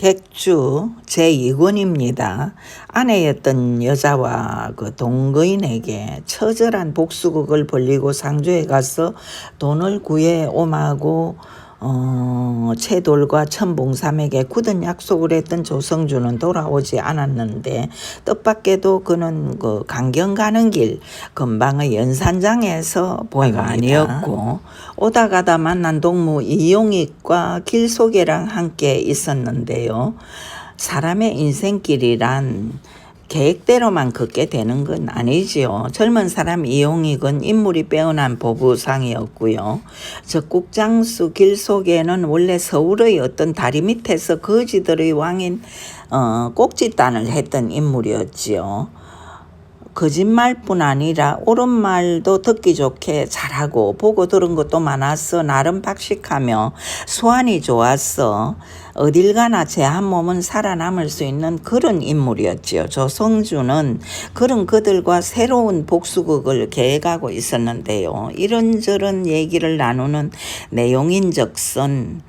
객주 제2권입니다. 아내였던 여자와 그 동거인에게 처절한 복수극을 벌리고 상주에 가서 돈을 구해 오마고 채돌과 천봉삼에게 굳은 약속을 했던 조성주는 돌아오지 않았는데, 뜻밖에도 그는 그 강경 가는 길 근방의 연산장에서 보이가 아니었고, 오다 가다 만난 동무 이용익과 길속에랑 함께 있었는데요. 사람의 인생길이란 계획대로만 걷게 되는 건 아니지요. 젊은 사람 이용익은 인물이 빼어난 보부상이었고요. 적국장수 길속에는 원래 서울의 어떤 다리 밑에서 거지들의 왕인 꼭지단을 했던 인물이었지요. 거짓말뿐 아니라 옳은 말도 듣기 좋게 잘하고 보고 들은 것도 많아서 나름 박식하며 수완이 좋았어 어딜 가나 제 한 몸은 살아남을 수 있는 그런 인물이었지요. 조성주는 그런 그들과 새로운 복수극을 계획하고 있었는데요. 이런저런 얘기를 나누는 내용인즉슨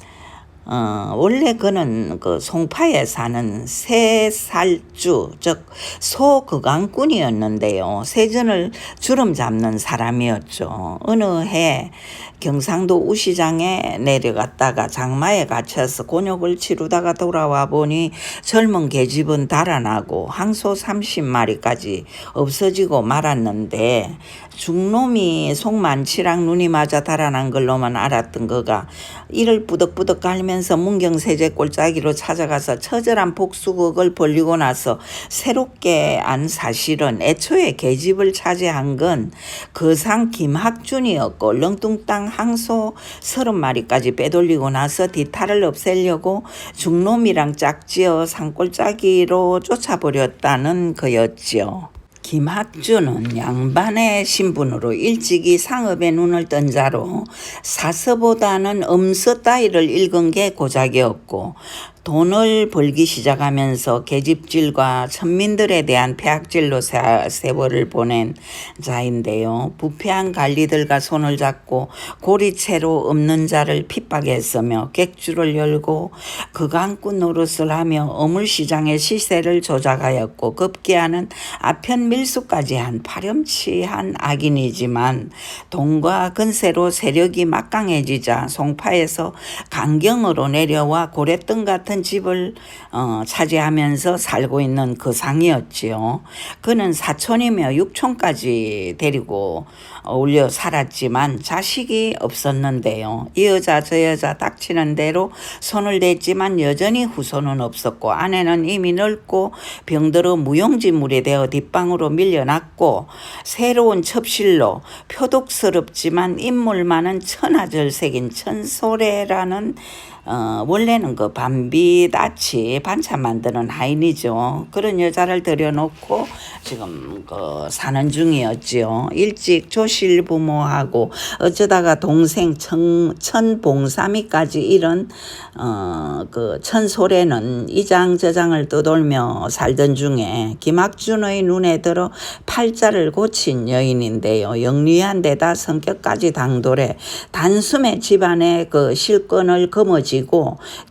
원래 그는 그 송파에 사는 새살주, 즉 소거강꾼이었는데요. 세전을 주름 잡는 사람이었죠. 어느 해 경상도 우시장에 내려갔다가 장마에 갇혀서 곤욕을 치르다가 돌아와 보니 젊은 계집은 달아나고 항소 30마리까지 없어지고 말았는데, 중놈이 송만치랑 눈이 맞아 달아난 걸로만 알았던 그가 이를 뿌덕뿌덕 갈면서 문경세제 꼴짜기로 찾아가서 처절한 복수극을 벌리고 나서 새롭게 안 사실은 애초에 계집을 차지한 건 거상 김학준이었고, 얼렁뚱땅 항소 30마리까지 빼돌리고 나서 뒤탈을 없애려고 중놈이랑 짝지어 산골짜기로 쫓아버렸다는 거였지요. 김학준은 양반의 신분으로 일찍이 상업에 눈을 뜬 자로 사서보다는 엄서 따위를 읽은 게 고작이었고, 돈을 벌기 시작하면서 계집질과 천민들에 대한 폐악질로 세월을 보낸 자인데요. 부패한 관리들과 손을 잡고 고리채로 없는 자를 핍박했으며 객주를 열고 거강꾼 노릇을 하며 어물시장의 시세를 조작하였고, 급기야는 아편 밀수까지 한 파렴치한 악인이지만, 돈과 근세로 세력이 막강해지자 송파에서 강경으로 내려와 고래등 같은 집을 차지하면서 살고 있는 그 상이었지요. 그는 사촌이며 육촌까지 데리고 어울려 살았지만 자식이 없었는데요. 이 여자 저 여자 닥치는 대로 손을 댔지만 여전히 후손은 없었고, 아내는 이미 늙고 병들어 무용지물이 되어 뒷방으로 밀려났고, 새로운 첩실로 표독스럽지만 인물 많은 천하절색인 천소래라는 원래는 그 밤비다치 반찬 만드는 하인이죠. 그런 여자를 들여놓고 지금 그 사는 중이었지요. 일찍 조실 부모하고 어쩌다가 동생 천봉삼이까지 이런 그 천소래는 이장저장을 떠돌며 살던 중에 김학준의 눈에 들어 팔자를 고친 여인인데요. 영리한 데다 성격까지 당돌해 단숨에 집안의 그 실권을 거머쥐고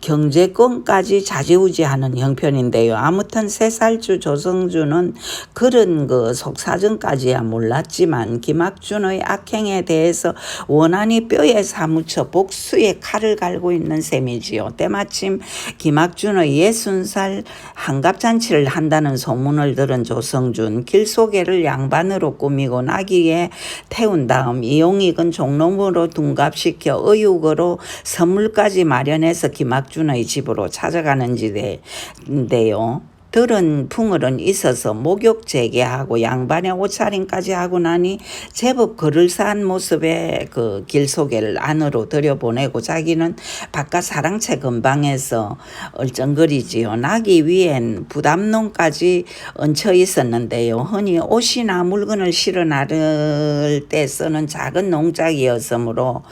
경제권까지 좌지우지하는 형편인데요. 아무튼 새살주 조성주는 그런 그 속사정까지야 몰랐지만 김학준의 악행에 대해서 원한이 뼈에 사무쳐 복수의 칼을 갈고 있는 셈이지요. 때마침 김학준의 60살 한갑잔치를 한다는 소문을 들은 조성준, 길소개를 양반으로 꾸미고 나귀에 태운 다음 이용익은 종놈으로 둔갑시켜 의육으로 선물까지 마련해서 김학준의 집으로 찾아가는지인데요. 들은 풍을은 있어서 목욕 재개하고 양반의 옷차림까지 하고 나니 제법 그럴싸한 모습의 그 길소개를 안으로 들여보내고 자기는 바깥 사랑채 근방에서 얼쩡거리지요. 나기 위엔 부담농까지 얹혀 있었는데요. 흔히 옷이나 물건을 실어 나를 때 쓰는 작은 농작이었으므로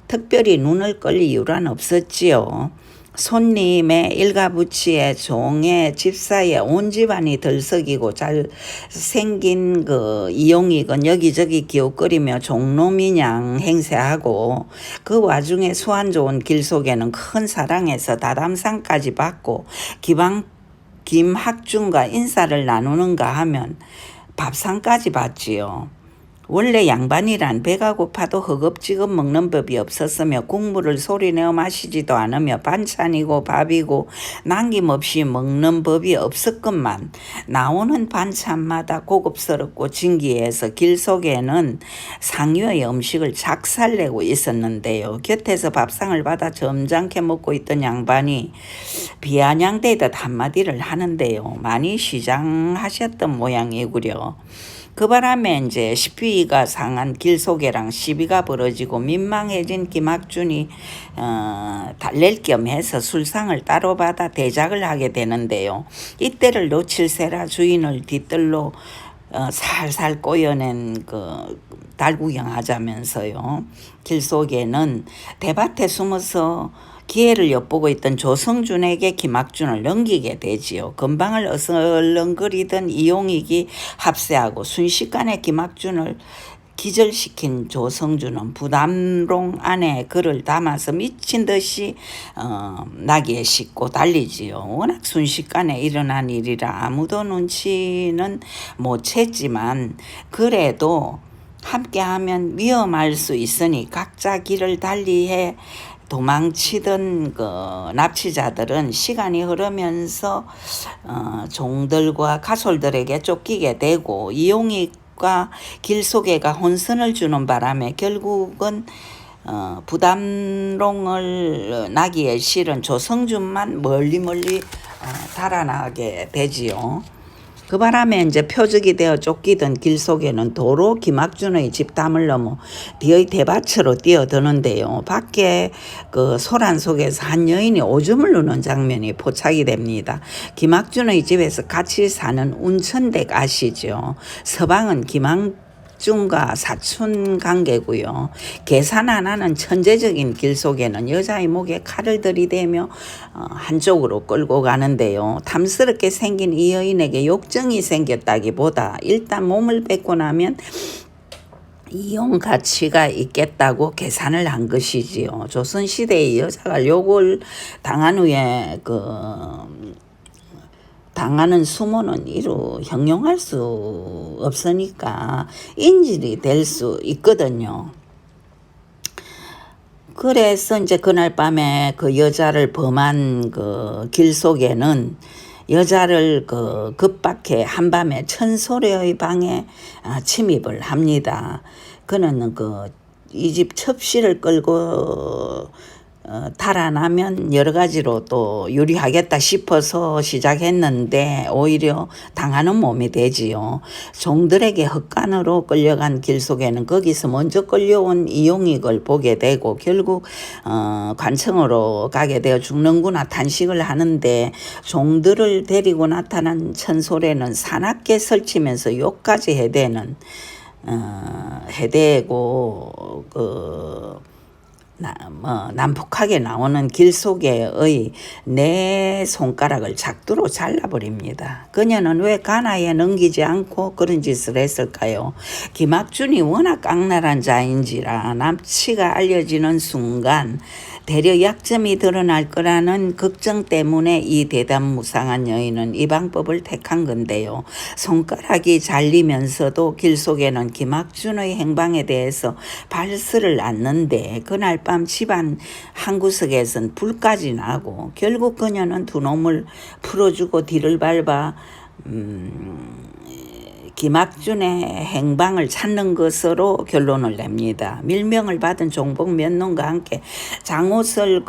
특별히 눈을 끌 이유란 없었지요. 손님의 일가부치의 종의 집사에 온 집안이 들썩이고 잘 생긴 그 이용익은 여기저기 기웃거리며 종놈이냥 행세하고, 그 와중에 수완 좋은 길 속에는 큰 사랑에서 다담상까지 받고 김학준과 인사를 나누는가 하면 밥상까지 받지요. 원래 양반이란 배가 고파도 허겁지겁 먹는 법이 없었으며 국물을 소리내어 마시지도 않으며 반찬이고 밥이고 남김없이 먹는 법이 없었건만, 나오는 반찬마다 고급스럽고 진기해서 길 속에는 상류의 음식을 작살내고 있었는데요. 곁에서 밥상을 받아 점잖게 먹고 있던 양반이 비아냥대듯 한마디를 하는데요. 많이 시장하셨던 모양이구려. 그 바람에 이제 시비가 상한 길속에랑 시비가 벌어지고 민망해진 김학준이 달랠 겸 해서 술상을 따로 받아 대작을 하게 되는데요. 이때를 놓칠세라 주인을 뒤뜰로 살살 꼬여낸 그 달구경하자면서요. 길속에는 대밭에 숨어서 기회를 엿보고 있던 조성준에게 김학준을 넘기게 되지요. 건방을 어슬렁거리던 이용익이 합세하고 순식간에 김학준을 기절시킨 조성준은 부담롱 안에 그를 담아서 미친 듯이 나귀에 싣고 달리지요. 워낙 순식간에 일어난 일이라 아무도 눈치는 못 챘지만, 그래도 함께하면 위험할 수 있으니 각자 길을 달리해 도망치던 그 납치자들은 시간이 흐르면서 종들과 가솔들에게 쫓기게 되고, 이용익과 길속에가 혼선을 주는 바람에 결국은 부담롱을 나귀에 실은 조성준만 멀리 달아나게 되지요. 그 바람에 이제 표적이 되어 쫓기던 길 속에는 도로 김학준의 집담을 넘어 뒤의 대밭으로 뛰어드는데요. 밖에 그 소란 속에서 한 여인이 오줌을 누는 장면이 포착이 됩니다. 김학준의 집에서 같이 사는 운천댁 아시죠? 서방은 김학준과 사촌 관계고요. 계산 안 하는 천재적인 길 속에는 여자의 목에 칼을 들이대며 한쪽으로 끌고 가는데요. 탐스럽게 생긴 이 여인에게 욕정이 생겼다기보다 일단 몸을 뺏고 나면 이용 가치가 있겠다고 계산을 한 것이지요. 조선시대의 여자가 욕을 당한 후에 당하는 수모는 이루 형용할 수 없으니까 인질이 될 수 있거든요. 그래서 이제 그날 밤에 그 여자를 범한 그 길 속에는 여자를 그 급박해 한밤에 천소래의 방에 침입을 합니다. 그는 이 집 첩씨를 끌고 달아나면 여러 가지로 또 유리하겠다 싶어서 시작했는데 오히려 당하는 몸이 되지요. 종들에게 헛간으로 끌려간 길 속에는 거기서 먼저 끌려온 이용익을 보게 되고, 결국 관청으로 가게 되어 죽는구나 탄식을 하는데, 종들을 데리고 나타난 천소래는 사납게 설치면서 욕까지 해대고 난폭하게 나오는 길 속에의 내 손가락을 작두로 잘라버립니다. 그녀는 왜 가나에 넘기지 않고 그런 짓을 했을까요? 김학준이 워낙 깡랄한 자인지라 납치가 알려지는 순간 대려 약점이 드러날 거라는 걱정 때문에 이 대담무상한 여인은 이 방법을 택한 건데요. 손가락이 잘리면서도 길 속에는 김학준의 행방에 대해서 발설을 않는데, 그날 밤 집안 한 구석에선 불까지 나고 결국 그녀는 두 놈을 풀어주고 뒤를 밟아 김학준의 행방을 찾는 것으로 결론을 냅니다. 밀명을 받은 종복 몇 놈과 함께 장옷을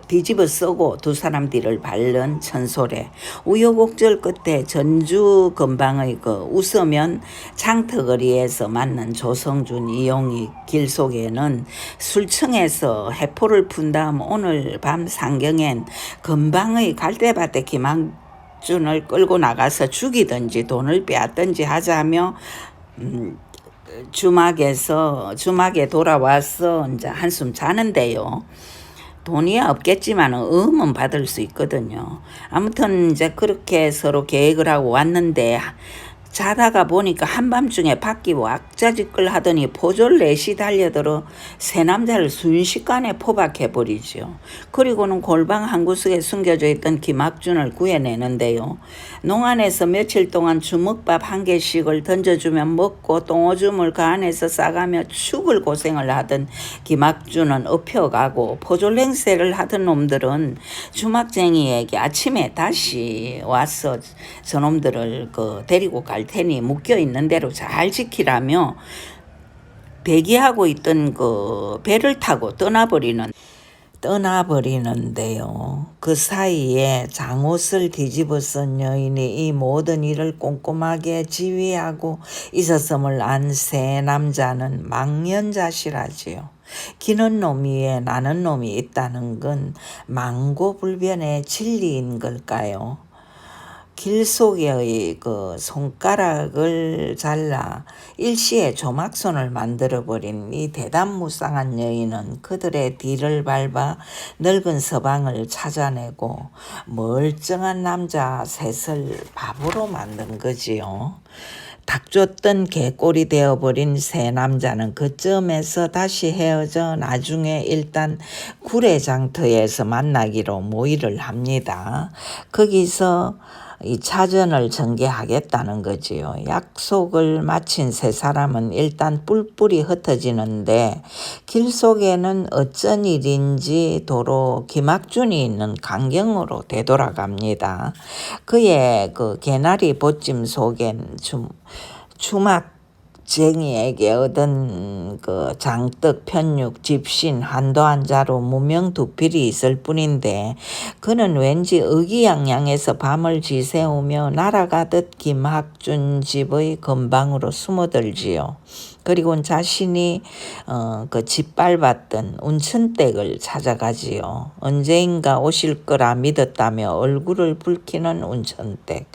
뒤집어 쓰고 두 사람 뒤를 밟는 천소래. 우여곡절 끝에 전주 근방의 웃으면 장터거리에서 만난 조성준, 이용익 길 속에는 술청에서 해포를 푼 다음 오늘 밤 상경엔 근방의 갈대밭에 김학준을 끌고 나가서 죽이든지 돈을 빼앗든지 하자며 주막에 돌아와서 이제 한숨 자는데요. 돈이 없겠지만 음은 받을 수 있거든요. 아무튼 이제 그렇게 서로 계획을 하고 왔는데 자다가 보니까 한밤중에 밖이 왁자지껄 하더니 포졸4시 달려들어 세 남자를 순식간에 포박해버리죠. 그리고는 골방 한 구석에 숨겨져 있던 김학준을 구해내는데요. 농안에서 며칠 동안 주먹밥 한 개씩을 던져주면 먹고 똥오줌을 그 안에서 싸가며 죽을 고생을 하던 김학준은 업혀가고 포졸행세를 하던 놈들은 주막쟁이에게 아침에 다시 와서 저놈들을 데리고 갈 테니 묶여있는 대로 잘 지키라며 대기하고 있던 배를 타고 떠나버리는데요. 그 사이에 장옷을 뒤집어 쓴 여인이 이 모든 일을 꼼꼼하게 지휘하고 있었음을 안 세 남자는 망연자실하지요. 기는 놈 위에 나는 놈이 있다는 건 망고불변의 진리인 걸까요? 길 속의 손가락을 잘라 일시에 조막손을 만들어버린 이 대담무쌍한 여인은 그들의 뒤를 밟아 늙은 서방을 찾아내고 멀쩡한 남자 셋을 바보로 만든 거지요. 닥쳤던 개꼴이 되어버린 세 남자는 그쯤에서 다시 헤어져 나중에 일단 구례장터에서 만나기로 모의를 합니다. 거기서 이 차전을 전개하겠다는 거지요. 약속을 마친 세 사람은 일단 뿔뿔이 흩어지는데 길 속에는 어쩐 일인지 도로 김학준이 있는 강경으로 되돌아갑니다. 그의 개나리 보찜 속엔 주막쟁이에게 얻은 장떡, 편육, 집신, 한도 한자로 무명 두필이 있을 뿐인데 그는 왠지 의기양양해서 밤을 지새우며 날아가듯 김학준 집의 건방으로 숨어들지요. 그리고 자신이 짓밟았던 운천댁을 찾아가지요. 언제인가 오실 거라 믿었다며 얼굴을 붉히는 운천댁.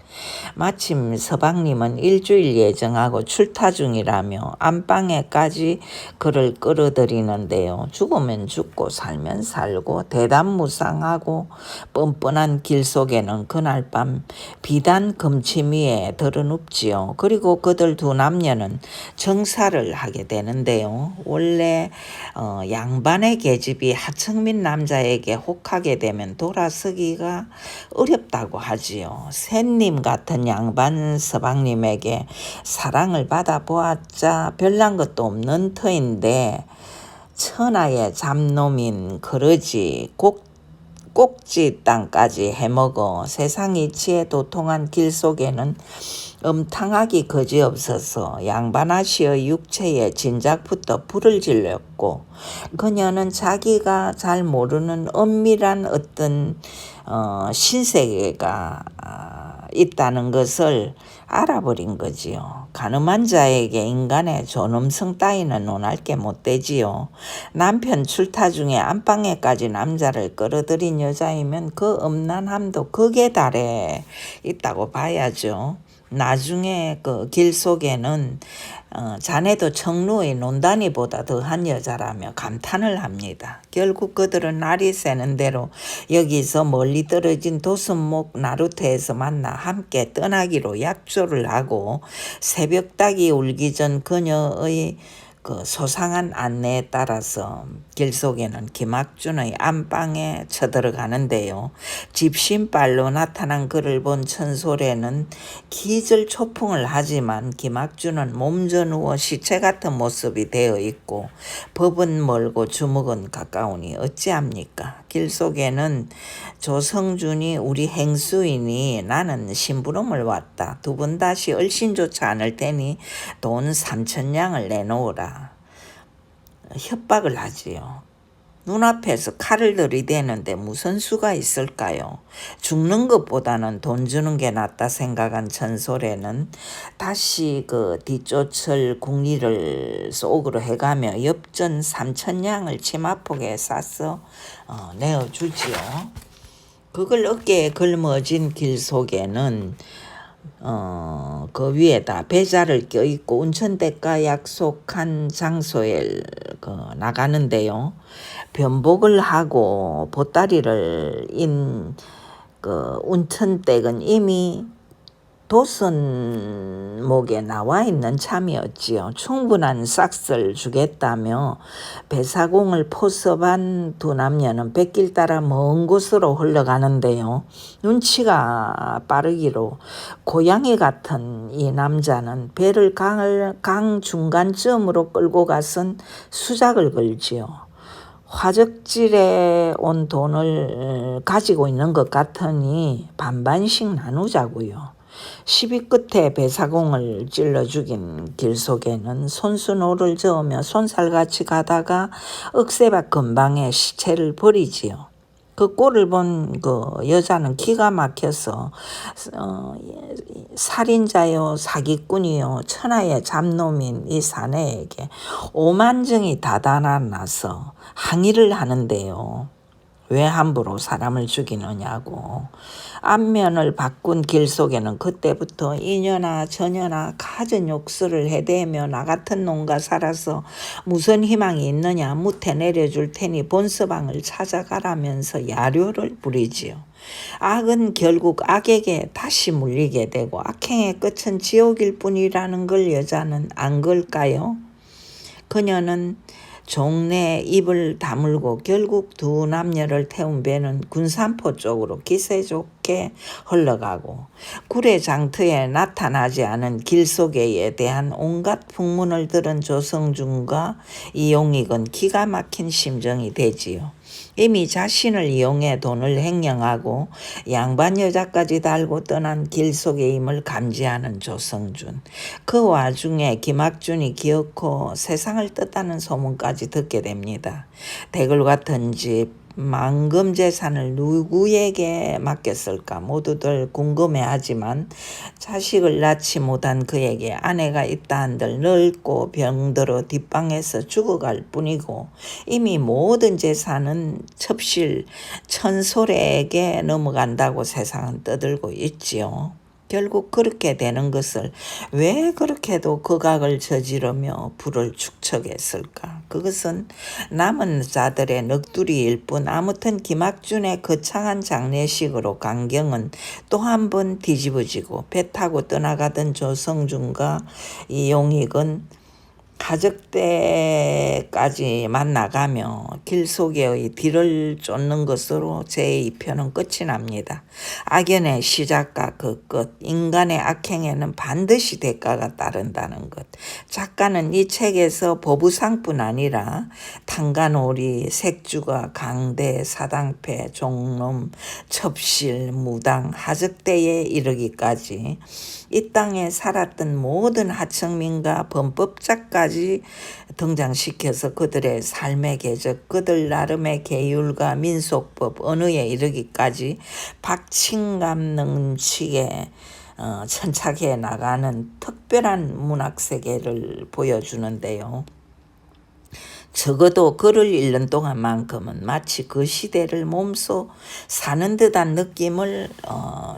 마침 서방님은 일주일 예정하고 출타 중이라며 안방에까지 그를 끌어들이는데요. 죽으면 죽고 살면 살고 대담무쌍하고 뻔뻔한 길 속에는 그날 밤 비단 금치미에 들어눕지요. 그리고 그들 두 남녀는 정사를 하게 되는데요. 원래 양반의 계집이 하청민 남자에게 혹하게 되면 돌아서기가 어렵다고 하지요. 샌님 같은 양반 서방님에게 사랑을 받아보았자 별난 것도 없는 터인데 천하의 잡놈인 그러지 꼭지 땅까지 해먹어 세상 이치에 도통한 길 속에는 음탕하기 그지없어서 양반아씨의 육체에 진작부터 불을 질렀고 그녀는 자기가 잘 모르는 엄밀한 어떤 신세계가 있다는 것을 알아버린 거지요. 가늠한 자에게 인간의 존엄성 따위는 논할 게 못 되지요. 남편 출타 중에 안방에까지 남자를 끌어들인 여자이면 그 음란함도 극에 달해 있다고 봐야죠. 나중에 길 속에는 자네도 청루의 논단이보다 더한 여자라며 감탄을 합니다. 결국 그들은 날이 새는 대로 여기서 멀리 떨어진 도순목 나루터에서 만나 함께 떠나기로 약조를 하고 새벽닭이 울기 전 그녀의 소상한 안내에 따라서 길 속에는 김학준의 안방에 쳐들어가는데요. 집신발로 나타난 그를 본 천솔에는 기절초풍을 하지만 김학준은 몸져 누워 시체 같은 모습이 되어 있고 법은 멀고 주먹은 가까우니 어찌합니까? 길 속에는 조성준이 우리 행수이니 나는 심부름을 왔다. 두 번 다시 얼씬조차 않을 테니 돈 3,000냥을 내놓으라. 협박을 하지요. 눈앞에서 칼을 들이대는데 무슨 수가 있을까요? 죽는 것보다는 돈 주는 게 낫다 생각한 천솔에는 다시 뒤쫓을 궁리를 속으로 해가며 엽전 3,000냥을 치마폭에 싸서 내어주지요. 그걸 어깨에 걸머진 길 속에는 그 위에다 배자를 껴입고 운천대가 약속한 장소에 나가는데요. 변복을 하고 보따리를 인 운천댁은 이미 도선목에 나와 있는 참이었지요. 충분한 싹스를 주겠다며 배사공을 포섭한 두 남녀는 뱃길 따라 먼 곳으로 흘러가는데요. 눈치가 빠르기로 고양이 같은 이 남자는 배를 강 중간쯤으로 끌고 가선 수작을 걸지요. 화적질에 온 돈을 가지고 있는 것 같으니 반반씩 나누자고요. 시비 끝에 배사공을 찔러 죽인 길속에는 손수노를 저으며 손살같이 가다가 억새밭 근방에 시체를 버리지요. 그 꼴을 본 그 여자는 기가 막혀서 살인자요 사기꾼이요 천하의 잡놈인 이 사내에게 오만정이 다다나서 항의를 하는데요. 왜 함부로 사람을 죽이느냐고. 안면을 바꾼 길속에는 그때부터 이년아 저년아 갖은 욕설을 해대며 나 같은 놈과 살아서 무슨 희망이 있느냐 무태 내려줄 테니 본서방을 찾아가라면서 야료를 부리지요. 악은 결국 악에게 다시 물리게 되고 악행의 끝은 지옥일 뿐이라는 걸 여자는 안 걸까요? 그녀는 종래 입을 다물고 결국 두 남녀를 태운 배는 군산포 쪽으로 기세 좋게 흘러가고 구례장터에 나타나지 않은 길속에 대한 온갖 풍문을 들은 조성준과 이용익은 기가 막힌 심정이 되지요. 이미 자신을 이용해 돈을 횡령하고 양반 여자까지 달고 떠난 길속의 힘을 감지하는 조성준. 그 와중에 김학준이 기어코 세상을 뜻하는 소문까지 듣게 됩니다. 대굴 같은 집 만금 재산을 누구에게 맡겼을까 모두들 궁금해하지만 자식을 낳지 못한 그에게 아내가 있다 한들 늙고 병들어 뒷방에서 죽어갈 뿐이고 이미 모든 재산은 첩실 천솔에게 넘어간다고 세상은 떠들고 있지요. 결국 그렇게 되는 것을 왜 그렇게도 극악을 저지르며 불을 축적했을까? 그것은 남은 자들의 넋두리일 뿐. 아무튼 김학준의 거창한 장례식으로 강경은 또 한 번 뒤집어지고 배 타고 떠나가던 조성준과 이용익은 가적대까지 만나가며 길속의 뒤를 쫓는 것으로 제2편은 끝이 납니다. 악연의 시작과 그 끝, 인간의 악행에는 반드시 대가가 따른다는 것. 작가는 이 책에서 보부상뿐 아니라 탄간오리, 색주가, 강대, 사당패, 종놈, 첩실, 무당, 하적대에 이르기까지 이 땅에 살았던 모든 하청민과 범법자까지 등장시켜서 그들의 삶의 궤적, 그들 나름의 계율과 민속법, 언어에 이르기까지 박진감 넘치게 천착해 나가는 특별한 문학세계를 보여주는데요. 적어도 글을 읽는 동안만큼은 마치 그 시대를 몸소 사는 듯한 느낌을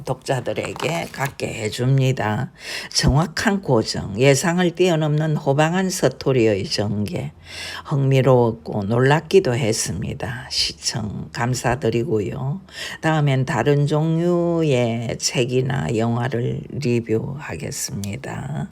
독자들에게 갖게 해줍니다. 정확한 고정, 예상을 뛰어넘는 호방한 서토리의 전개, 흥미로웠고 놀랍기도 했습니다. 시청 감사드리고요. 다음엔 다른 종류의 책이나 영화를 리뷰하겠습니다.